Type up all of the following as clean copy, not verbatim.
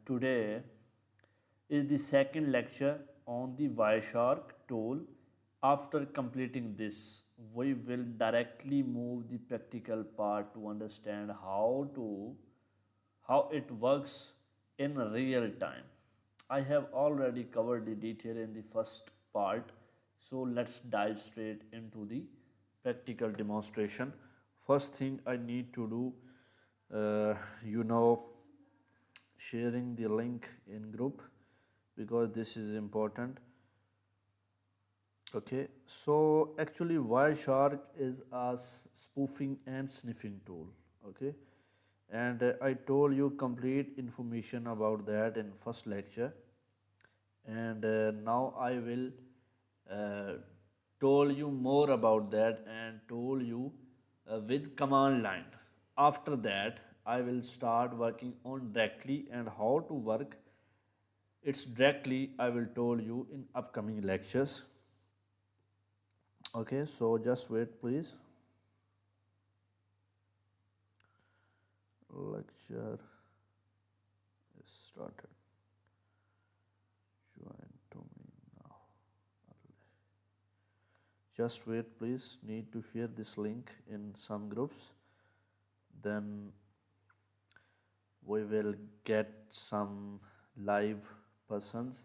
today is the second lecture on the WireShark tool. After completing this, we will directly move the practical part to understand how it works in real time. I have already covered the detail in the first part, so let's dive straight into the practical demonstration. First thing I need to do, uh, you know, sharing the link in group because this is important. Okay, so actually WireShark is a spoofing and sniffing tool. Okay, and I told you complete information about that in first lecture, and now I will uh, told you more about that and told you with command line. After that, I will start working on directly and how to work it's directly I will told you in upcoming lectures. Okay, so just wait please. Lecture is started. Join to me now. Just wait please. Need to share this link in some groups. Then we will get some live persons.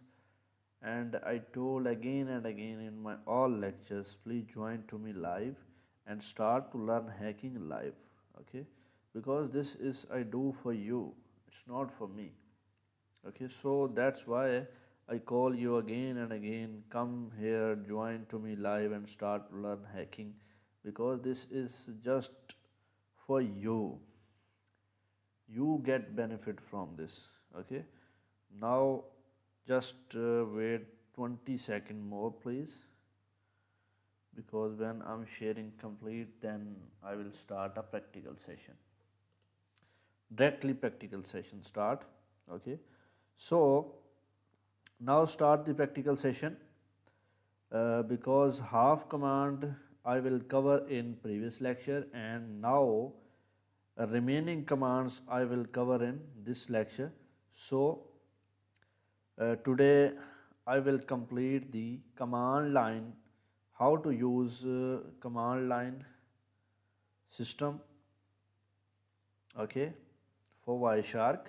And I told again and again in my all lectures, please join to me live and start to learn hacking live. Okay, because this is I do for you, it's not for me. Okay, so that's why I call you again and again, come here, join to me live and start to learn hacking, because this is just for you. You get benefit from this. Okay, now just wait 20 seconds more please, because when I'm sharing complete then I will start a practical session. Directly practical session start. Okay, so now start the practical session, because half command I will cover in previous lecture, and now remaining commands I will cover in this lecture. So today I will complete the command line, how to use command line system, okay, for WireShark.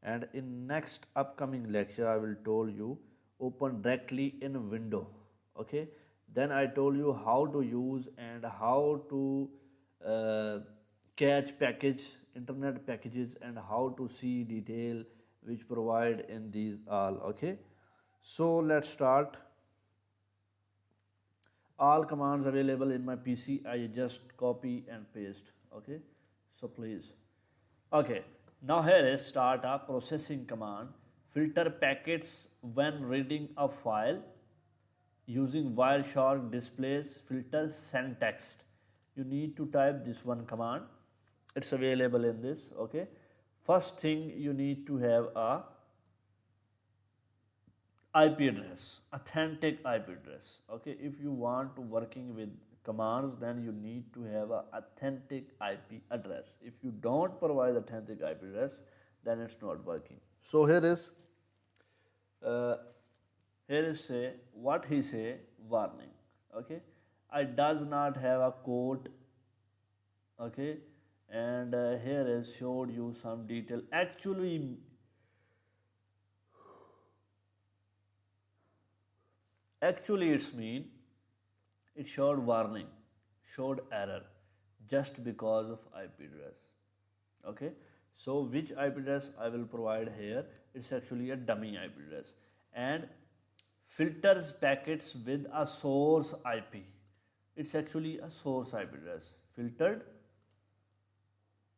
And in next upcoming lecture I will told you open directly in window. Okay, then I told you how to use and how to uh, catch package internet packages and how to see detail which provide in these all. Okay, so let's start. All commands available in my PC, I just copy and paste. Okay, so please. Okay, now here is start a processing command. Filter packets when reading a file using WireShark displays filter send text. You need to type this one command. It's available in this. Okay, first thing you need to have a IP address, authentic IP address. Okay, if you want to working with commands, then you need to have a authentic IP address. If you don't provide authentic IP address, then it's not working. So uh, here is say what he say warning. Okay, I does not have a quote. Okay, and here is showed you some detail. Actually, it's mean it showed warning, showed error, just because of IP address. Okay, so which IP address I will provide here? It's actually a dummy IP address, and filters packets with a source IP. It's actually a source IP address. Filtered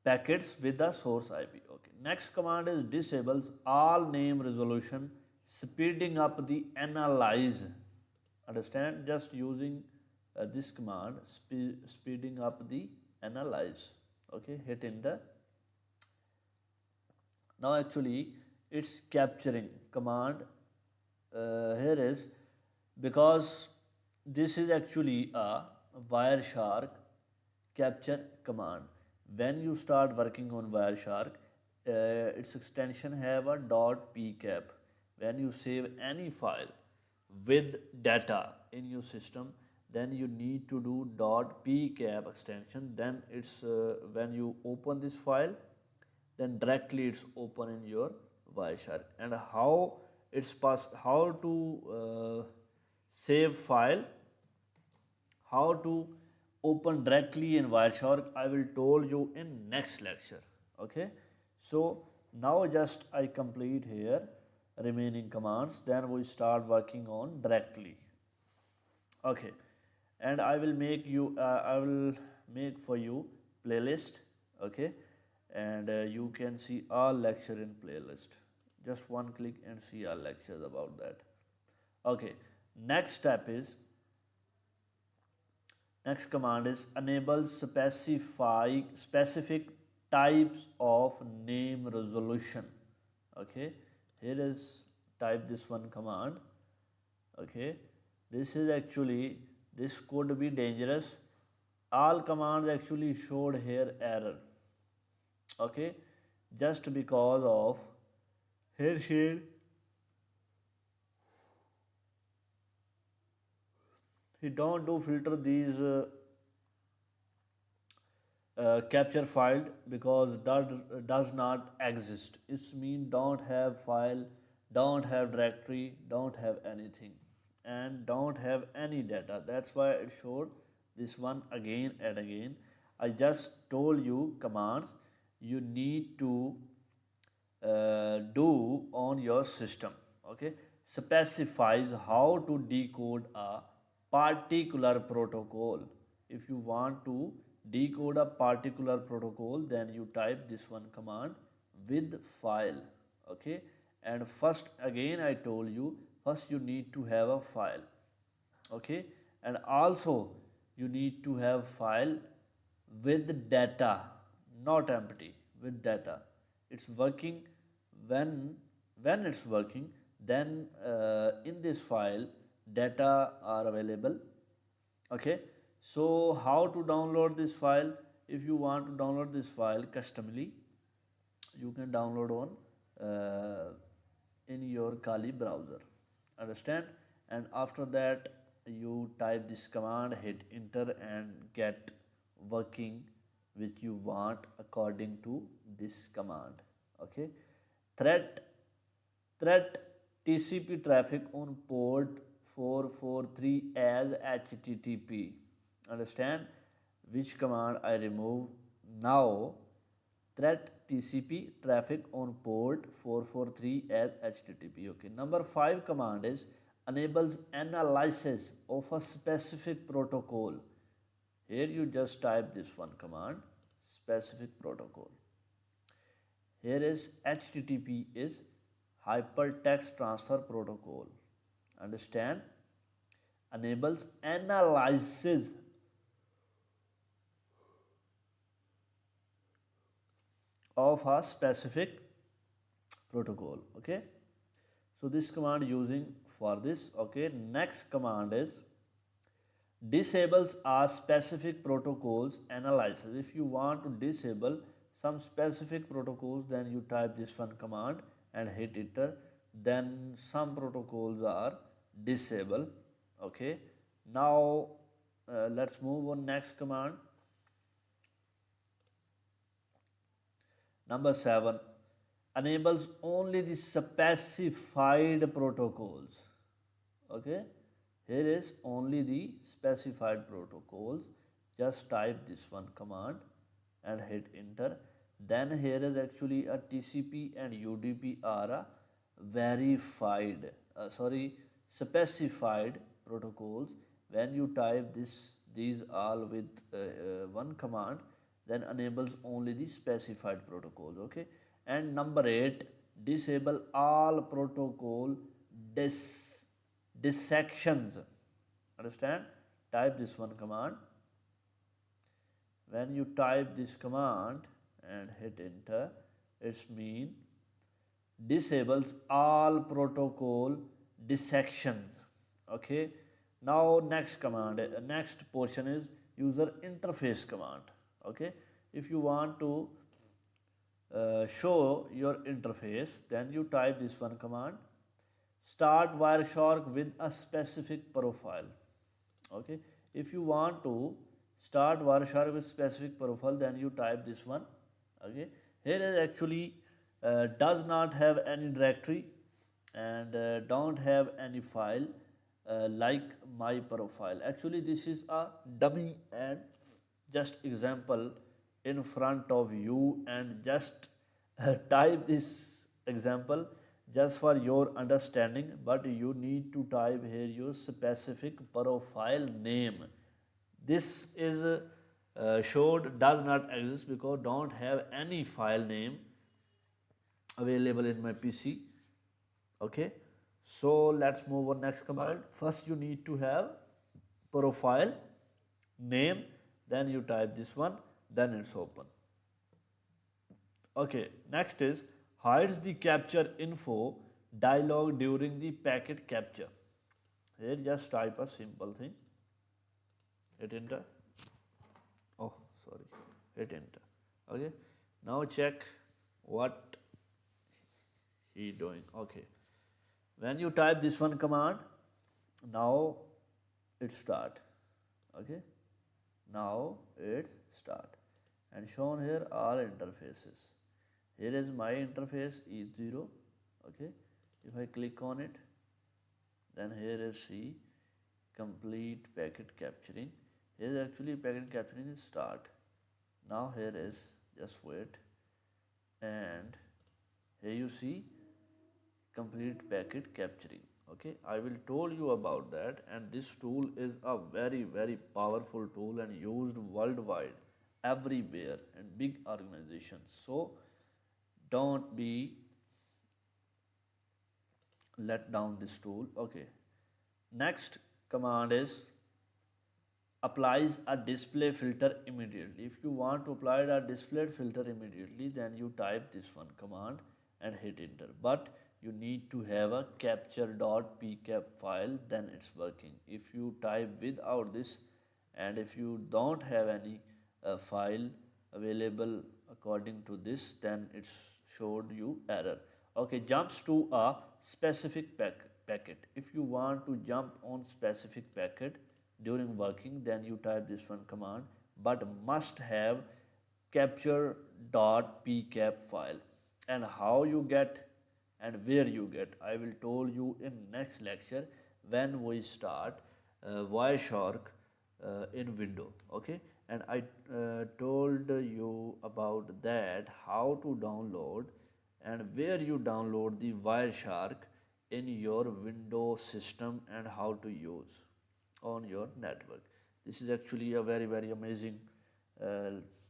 packets with the source IP. Okay. Next command is disables all name resolution, speeding up the analyze. Understand? Just using this command, speeding up the analyze. Okay, hit in the. Now actually it's capturing command. Here is because this is actually a WireShark capture command. When you start working on WireShark, its extension have a .pcap. When you save any file with data in your system, then you need to do .pcap extension. Then it's when you open this file, then directly it's open in your WireShark. And how to save file, how to open directly in WireShark, I will told you in next lecture. Okay, so now just I complete here remaining commands, then we start working on directly. Okay, and I will make for you playlist. Okay, and you can see all lecture in playlist. Just one click and see all lectures about that. Okay, next step is, next command is enable specific types of name resolution. Okay, here is type this one command. Okay, this could be dangerous. All commands actually showed here error. Okay, just because of here he don't do filter these capture file, because that does not exist. It's mean don't have file, don't have directory, don't have anything, and don't have any data. That's why it showed this one again and again. I just told you commands you need to do on your system. Okay, specifies how to decode a particular protocol. If you want to decode a particular protocol, then you type this one command with file. Okay, and first again I told you, first you need to have a file. Okay, and also you need to have file with data, not empty, with data. It's working. When it's working, then in this file data are available. Okay, so how to download this file? If you want to download this file customly, you can download on in your Kali browser. Understand? And after that you type this command, hit enter, and get working which you want according to this command. Okay, threat TCP traffic on port 443 as HTTP. Understand? Which command I remove now? Threat TCP traffic on port 443 as HTTP. Okay, number 5 command is enables analysis of a specific protocol. Here you just type this one command, specific protocol. Here is HTTP is hypertext transfer protocol. Understand? Enables analysis of a specific protocol. Okay, so this command using for this. Okay, next command is disables a specific protocols analysis. If you want to disable some specific protocols, then you type this one command and hit enter, then some protocols are disabled. Okay, now let's move on next command. Number 7 enables only the specified protocols. Okay, here is only the specified protocols. Just type this one command and hit enter. Then here is actually a TCP and UDP are a verified specified protocols. When you type these all with one command, then enables only the specified protocols. Okay, and number 8 disable all protocol dissections. Understand? Type this one command. When you type this command and hit enter, it's mean disables all protocol dissections. Okay, now next command, next portion is user interface command. Okay, if you want to show your interface, then you type this one command, start WireShark with a specific profile. Okay, if you want to start WireShark with specific profile, then you type this one. Okay, here is actually does not have any directory and don't have any file like my profile. Actually, this is a dummy and just example in front of you, and just type this example just for your understanding, but you need to type here your specific profile name. This is showed does not exist because don't have any file name available in my PC. Okay, so let's move on next command. First you need to have profile name, then you type this one, then it's open. Okay, next is hides the capture info dialog during the packet capture. Here just type a simple thing, hit enter. Oh, sorry, hit enter. Okay, now check what he doing. Okay, when you type this one command, now it start. Okay, now it start, and shown here are interfaces. Here is my interface E0. Okay, if I click on it, then here is see complete packet capturing. Here is actually packet capturing is start. Now here is just wait, and here you see complete packet capturing. Okay, I will told you about that, and this tool is a very powerful tool and used worldwide, everywhere, and big organizations. So don't be let down this tool. Okay, next command is applies a display filter immediately. If you want to apply a display filter immediately, then you type this one command and hit enter. But you need to have a capture.pcap file, then it's working. If you type without this, and if you don't have any file available according to this, then it's showed you error. Okay, jumps to a specific packet. If you want to jump on specific packet during working, then you type this one command, but must have capture.pcap file. And how you get and where you get, I will told you in next lecture when we start WireShark in window. Okay, and I told you about that how to download and where you download the WireShark in your Windows system and how to use on your network. This is actually a very amazing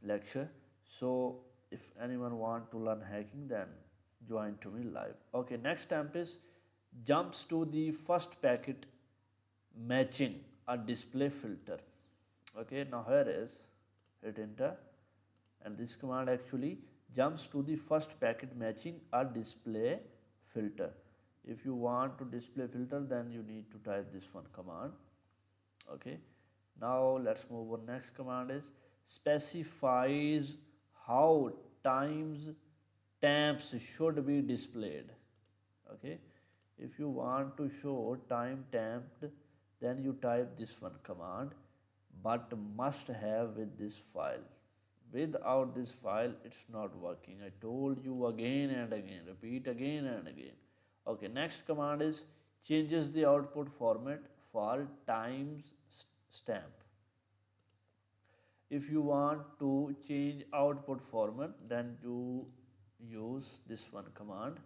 lecture. So if anyone want to learn hacking, then join to me live. Okay, next step is jumps to the first packet matching a display filter. Okay, now here is hit enter, and this command actually jumps to the first packet matching a display filter. If you want to display filter, then you need to type this one command. Okay, now let's move on. Next command is specifies how times stamps should be displayed. Okay, if you want to show time stamped, then you type this one command, but must have with this file. Without this file, it's not working. I told you again and again, repeat again and again. Okay, next command is changes the output format for times stamp. If you want to change output format, then you use this one command.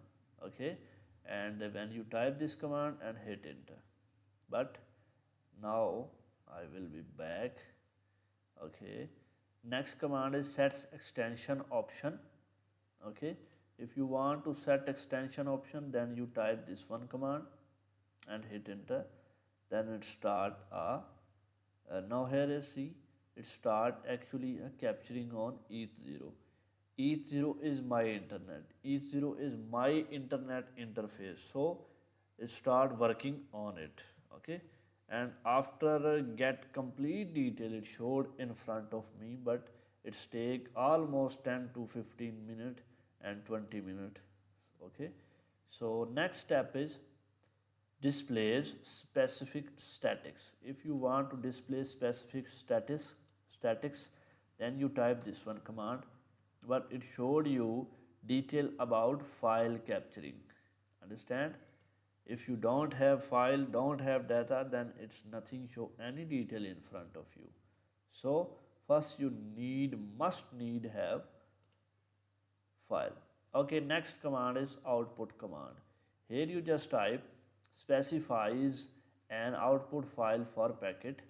Okay, and when you type this command and hit enter. But now I will be back. Okay, next command is sets extension option. Okay, if you want to set extension option, then you type this one command and hit enter. Then it start now here is see it start actually capturing on ETH0. ETH0 is my internet. ETH0 is my internet interface. So it start working on it. Okay, and after get complete detail, it showed in front of me, but it's take almost 10 to 15 minutes, and 20 minutes. Okay, so next step is displays specific statics. If you want to display specific statics, then you type this one command, but it showed you detail about file capturing. Understand? If you don't have file, don't have data, then it's nothing show any detail in front of you. So first you must need have file. Okay, next command is output command. Here you just type specifies an output file for packet.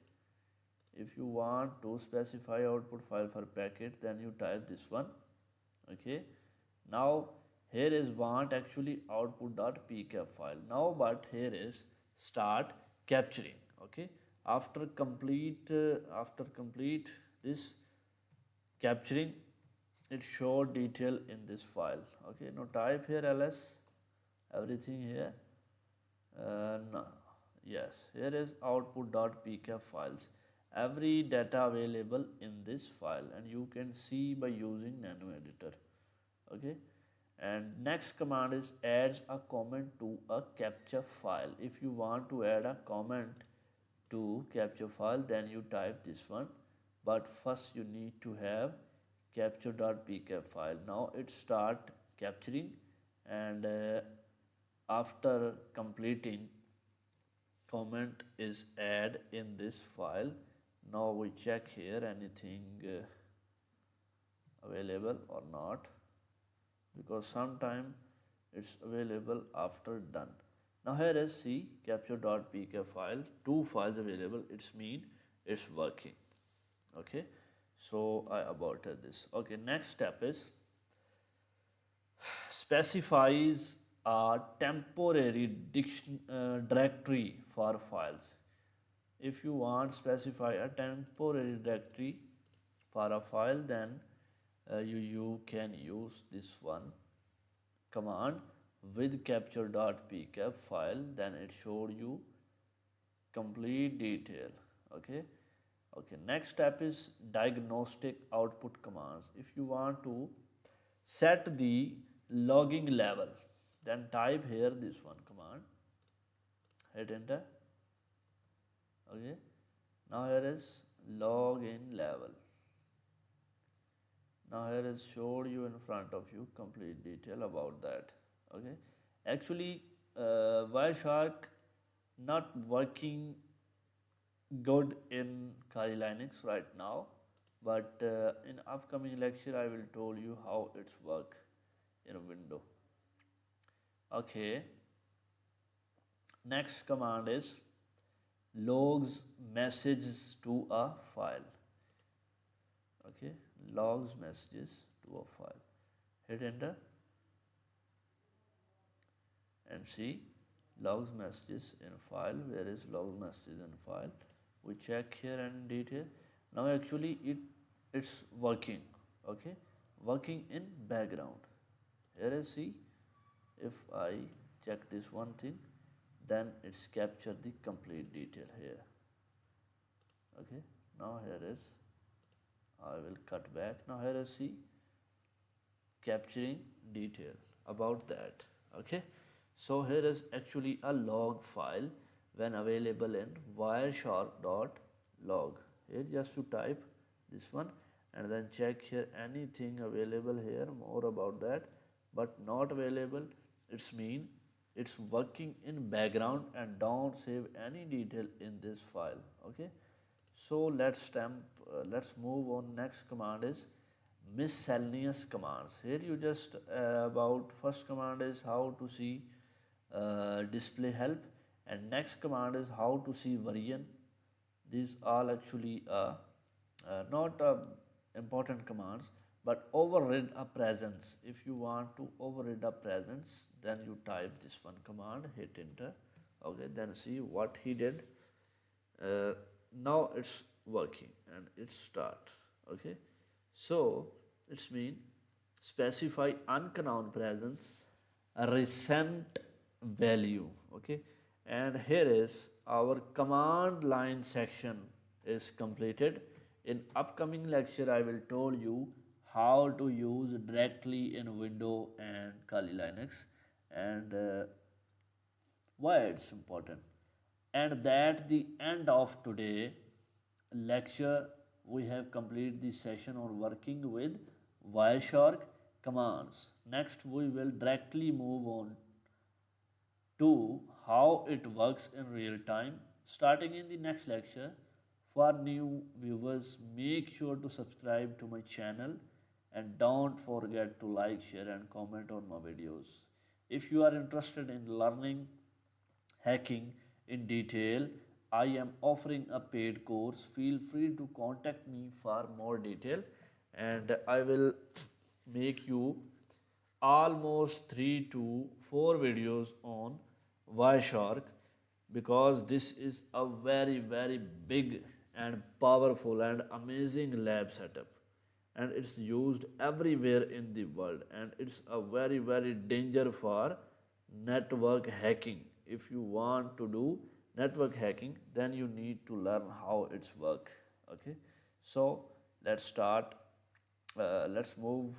If you want to specify output file for packet, then you type this one. Okay, now here is want actually output.pcap file. Now but here is start capturing. Okay, after complete this capturing, it show detail in this file. Okay, now type here ls everything here. No. Yes, here is output.pcap files. Every data available in this file, and you can see by using nano editor. Okay, and next command is adds a comment to a capture file. If you want to add a comment to capture file, then you type this one, but first you need to have capture.pcap file. Now it start capturing, and after completing, comment is add in this file. Now we check here anything available or not, because sometime it's available after done. Now here is see capture.pk file, 2 files available, it's mean it's working. Okay, so I aborted this. Okay, next step is specifies a temporary directory for files. If you want specify a temporary directory for a file, then you can use this one command with capture.pcap file, then it showed you complete detail. Okay, next step is diagnostic output commands. If you want to set the logging level, then type here this one command, hit enter. Okay, now here is login level. Now here is showed you in front of you complete detail about that. Okay, actually WireShark not working good in Kali Linux right now, but in upcoming lecture I will tell you how it's work in a window. Okay, next command is logs messages to a file. Okay, logs messages to a file. Hit enter and see logs messages in file. Where is logs messages in file? We check here and detail. Now actually it's working. Okay, working in background. Here is see, if I check this one thing, then it's capture the complete detail here. Okay, now here is, I will cut back. Now here is see capturing detail about that. Okay, so here is actually a log file when available in wireshark.log. Here just to type this one and then check here anything available here more about that, but not available, it's mean it's working in background and don't save any detail in this file. Okay, so let's move on. Next command is miscellaneous commands. Here you just about first command is how to see display help, and next command is how to see variant. These all actually not important commands, but override a presence. If you want to override a presence, then you type this one command, hit enter. Okay, then see what he did. Now it's working and it start. Okay, so it's mean specify unknown presence, a recent value. Okay, and here is our command line section is completed. In upcoming lecture I will tell you how to use directly in Windows and Kali Linux, and why it's important. And that the end of today lecture, we have completed the session on working with WireShark commands. Next we will directly move on to how it works in real time starting in the next lecture. For new viewers, make sure to subscribe to my channel and don't forget to like, share and comment on my videos. If you are interested in learning hacking in detail, I am offering a paid course. Feel free to contact me for more detail, and I will make you almost 3 to 4 videos on Wireshark, because this is a very big and powerful and amazing lab setup, and it's used everywhere in the world, and it's a very danger for network hacking. If you want to do network hacking, then you need to learn how it's work. Okay, so let's start. Let's move